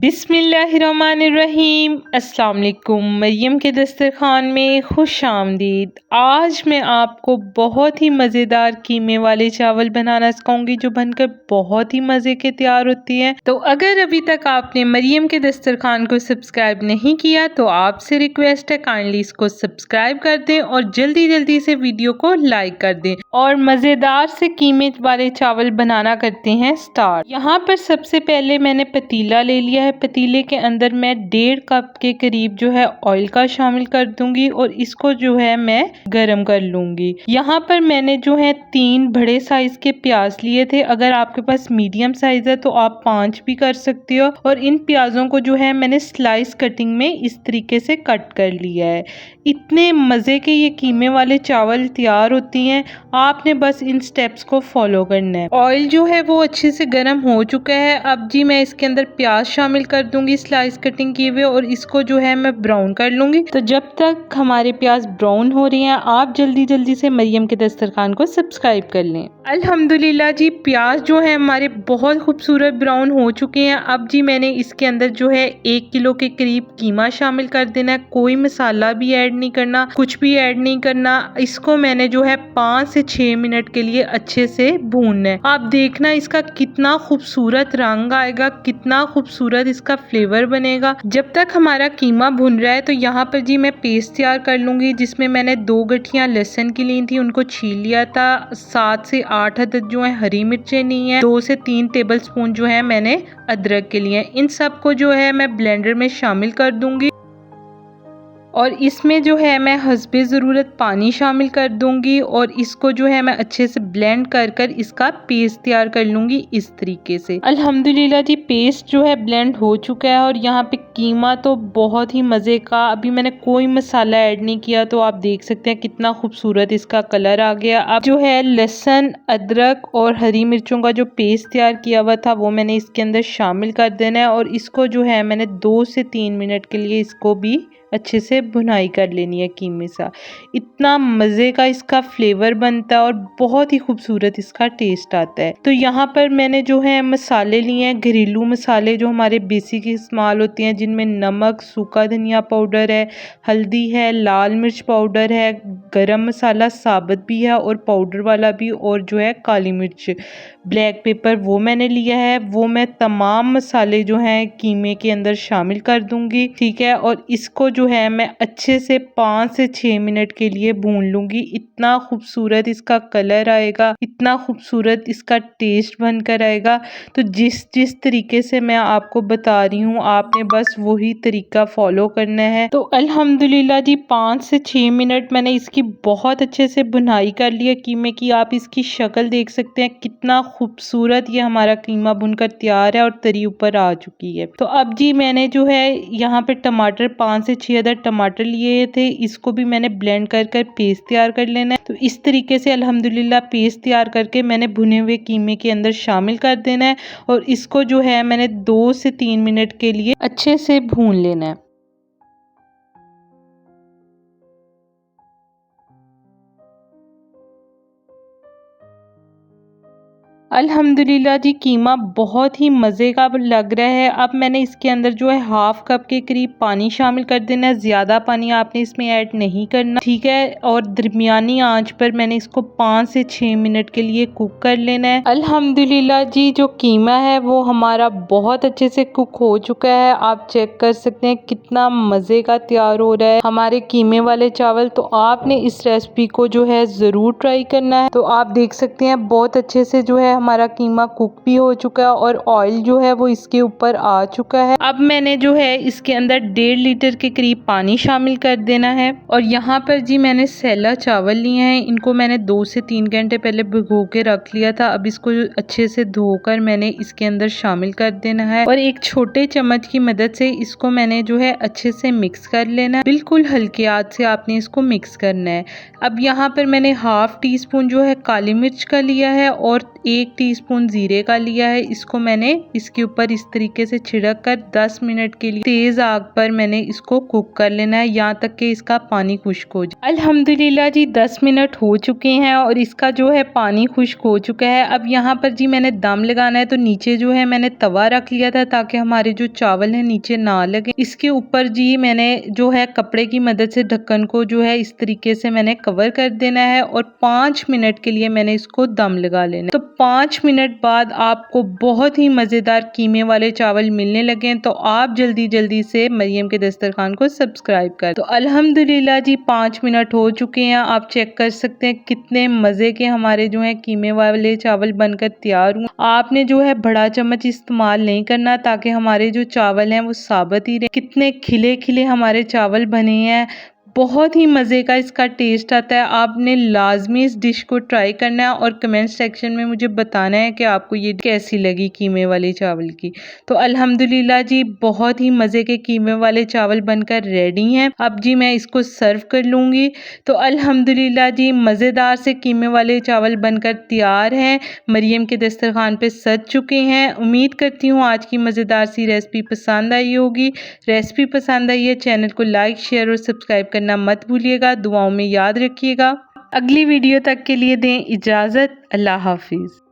बिस्मिल्लाहिर्रहमानिर्रहीम। अस्सलाम वालेकुम। मरियम के दस्तरखान में खुश आमदीद। आज मैं आपको बहुत ही मज़ेदार कीमे वाले चावल बनाना सिखाऊंगी जो बनकर बहुत ही मज़े के तैयार होती हैं। तो अगर अभी तक आपने मरियम के दस्तरखान को सब्सक्राइब नहीं किया तो आपसे रिक्वेस्ट है काइंडली इसको सब्सक्राइब कर दें और जल्दी जल्दी से वीडियो को लाइक कर दें और मज़ेदार से कीमे वाले चावल बनाना करते हैं स्टार्ट। यहाँ पर सबसे पहले मैंने पतीला ले लिया है। पतीले के अंदर मैं 1.5 कप के करीब जो है ऑयल का शामिल कर दूंगी और इसको जो है मैं गरम कर लूंगी। यहाँ पर मैंने जो है 3 बड़े साइज के प्याज लिए थे। अगर आपके पास मीडियम साइज है तो आप 5 भी कर सकते हो। और इन प्याजों को जो है मैंने स्लाइस कटिंग में इस तरीके से कट कर लिया है। इतने मज़े के ये कीमे वाले चावल तैयार होती हैं। आपने बस इन स्टेप्स को फॉलो करना है। ऑयल जो है वो अच्छे से गर्म हो चुका है। अब जी मैं इसके अंदर प्याज शामिल कर दूंगी स्लाइस कटिंग किए हुए और इसको जो है मैं ब्राउन कर लूंगी। तो जब तक हमारे प्याज ब्राउन हो रही हैं आप जल्दी जल्दी से मरियम के दस्तरखान को सब्सक्राइब कर लें। अल्हम्दुलिल्लाह जी प्याज जो है हमारे बहुत खूबसूरत ब्राउन हो चुके हैं। अब जी मैंने इसके अंदर जो है 1 किलो के करीब कीमा शामिल कर देना है। कोई मसाला भी ऐड नहीं करना, कुछ भी ऐड नहीं करना। इसको मैंने जो है 5 से 6 मिनट के लिए अच्छे से भूनना है। आप देखना इसका कितना खूबसूरत रंग आएगा, कितना खूबसूरत इसका फ्लेवर बनेगा। जब तक हमारा कीमा भुन रहा है तो यहाँ पर जी मैं पेस्ट तैयार कर लूंगी जिसमें मैंने 2 गठियां लहसुन की ली थी, उनको छील लिया था। 7 से 8 अदद जो है हरी मिर्चें ली हैं। 2 से 3 टेबल स्पून जो है मैंने अदरक के लिए। इन सब को जो है मैं ब्लेंडर में शामिल कर दूंगी और इसमें जो है मैं हस्बे ज़रूरत पानी शामिल कर दूंगी और इसको जो है मैं अच्छे से ब्लेंड कर कर इसका पेस्ट तैयार कर लूंगी इस तरीके से। अल्हम्दुलिल्लाह जी पेस्ट जो है ब्लेंड हो चुका है और यहाँ पे कीमा तो बहुत ही मज़े का। अभी मैंने कोई मसाला ऐड नहीं किया तो आप देख सकते हैं कितना खूबसूरत इसका कलर आ गया। अब जो है लहसुन, अदरक और हरी मिर्चों का जो पेस्ट तैयार किया हुआ था वो मैंने इसके अंदर शामिल कर देना है और इसको जो है मैंने 2 से 3 मिनट के लिए इसको भी अच्छे से भुनाई कर लेनी है कीमे सा। इतना मज़े का इसका फ्लेवर बनता है और बहुत ही खूबसूरत इसका टेस्ट आता है। तो यहाँ पर मैंने जो है मसाले लिए हैं, घरेलू मसाले जो हमारे बेसिक इस्तेमाल होते हैं, जिनमें नमक, सूखा धनिया पाउडर है, हल्दी है, लाल मिर्च पाउडर है, गरम मसाला साबुत भी है और पाउडर वाला भी, और जो है काली मिर्च, ब्लैक पेपर वो मैंने लिया है। वो मैं तमाम मसाले जो हैं कीमे के अंदर शामिल कर दूंगी, ठीक है। और इसको जो है मैं अच्छे से 5 से 6 मिनट के लिए भून लूंगी। इतना खूबसूरत इसका कलर आएगा, इतना खूबसूरत इसका टेस्ट बनकर आएगा। तो जिस तरीके से मैं आपको बता रही हूँ आपने बस वही तरीका फॉलो करना है। तो अल्हम्दुलिल्लाह जी 5 से 6 मिनट मैंने इसकी बहुत अच्छे से भुनाई कर लिया कीमे की। आप इसकी शक्ल देख सकते हैं कितना खूबसूरत ये हमारा कीमा भुनकर तैयार है और तरी ऊपर आ चुकी है। तो अब जी मैंने जो है यहाँ पे टमाटर 5 से 6 अदद टमाटर लिए थे, इसको भी मैंने ब्लेंड कर कर पेस्ट तैयार कर लेना है। तो इस तरीके से अल्हम्दुलिल्लाह पेस्ट तैयार करके मैंने भुने हुए कीमे के अंदर शामिल कर देना है और इसको जो है मैंने 2 से 3 मिनट के लिए अच्छे से भून लेना है। अल्हम्दुलिल्लाह जी कीमा बहुत ही मज़े का लग रहा है। अब मैंने इसके अंदर जो है 1/2 कप के करीब पानी शामिल कर देना है। ज़्यादा पानी आपने इसमें ऐड नहीं करना, ठीक है। और दरमियानी आंच पर मैंने इसको 5 से 6 मिनट के लिए कुक कर लेना है। अल्हम्दुलिल्लाह जी जो कीमा है वो हमारा बहुत अच्छे से कुक हो चुका है। आप चेक कर सकते हैं कितना मज़े का तैयार हो रहा है हमारे कीमे वाले चावल। तो आपने इस रेसिपी को जो है ज़रूर ट्राई करना है। तो आप देख सकते हैं बहुत अच्छे से जो है हमारा कीमा कुक भी हो चुका है और ऑयल जो है वो इसके ऊपर आ चुका है। अब मैंने जो है इसके अंदर 1.5 लीटर के करीब पानी शामिल कर देना है। और यहाँ पर जी मैंने सैला चावल लिए हैं, इनको मैंने 2 से 3 घंटे पहले भिगो के रख लिया था। अब इसको अच्छे से धोकर मैंने इसके अंदर शामिल कर देना है और एक छोटे चम्मच की मदद से इसको मैंने जो है अच्छे से मिक्स कर लेना है। बिल्कुल हल्के हाथ से आपने इसको मिक्स करना है। अब यहाँ पर मैंने 1/2 टीस्पून जो है काली मिर्च का लिया है और 1 टीस्पून जीरे का लिया है। इसको मैंने इसके ऊपर इस तरीके से छिड़क कर 10 मिनट के लिए तेज आग पर मैंने इसको कुक कर लेना है, यहाँ तक कि इसका पानी खुश्क हो जाए। अल्हम्दुलिल्लाह जी 10 मिनट हो चुके हैं और इसका जो है पानी खुश्क हो चुका है। अब यहाँ पर जी मैंने दम लगाना है, तो नीचे जो है मैंने तवा रख लिया था ताकि हमारे जो चावल है नीचे ना लगे। इसके ऊपर जी मैंने जो है कपड़े की मदद से ढक्कन को जो है इस तरीके से मैंने कवर कर देना है और 5 मिनट के लिए मैंने इसको दम लगा लेना है। तो 5 मिनट बाद आपको बहुत ही मज़ेदार कीमे वाले चावल मिलने लगे हैं, तो आप जल्दी से मरियम के दस्तरखान को सब्सक्राइब कर। तो अल्हम्दुलिल्लाह जी 5 मिनट हो चुके हैं, आप चेक कर सकते हैं कितने मज़े के हमारे जो है कीमे वाले चावल बनकर तैयार हुए। आपने जो है बड़ा चम्मच इस्तेमाल नहीं करना ताकि हमारे जो चावल हैं वो साबित ही रहे। कितने खिले खिले हमारे चावल बने हैं, बहुत ही मज़े का इसका टेस्ट आता है। आपने लाजमी इस डिश को ट्राई करना है और कमेंट सेक्शन में मुझे बताना है कि आपको ये कैसी लगी कीमे वाले चावल की। तो अल्हम्दुलिल्लाह जी बहुत ही मज़े के कीमे वाले चावल बनकर रेडी हैं। अब जी मैं इसको सर्व कर लूँगी। तो अल्हम्दुलिल्लाह जी मज़ेदार से कीमे वाले चावल बनकर तैयार हैं, मरियम के दस्तरखान पे सज चुके हैं। उम्मीद करती हूँ आज की मज़ेदार सी रेसिपी पसंद आई होगी। रेसिपी पसंद आई है, चैनल को लाइक शेयर और सब्सक्राइब करना मत भूलिएगा। दुआओं में याद रखिएगा। अगली वीडियो तक के लिए दें इजाज़त। अल्लाह हाफिज़।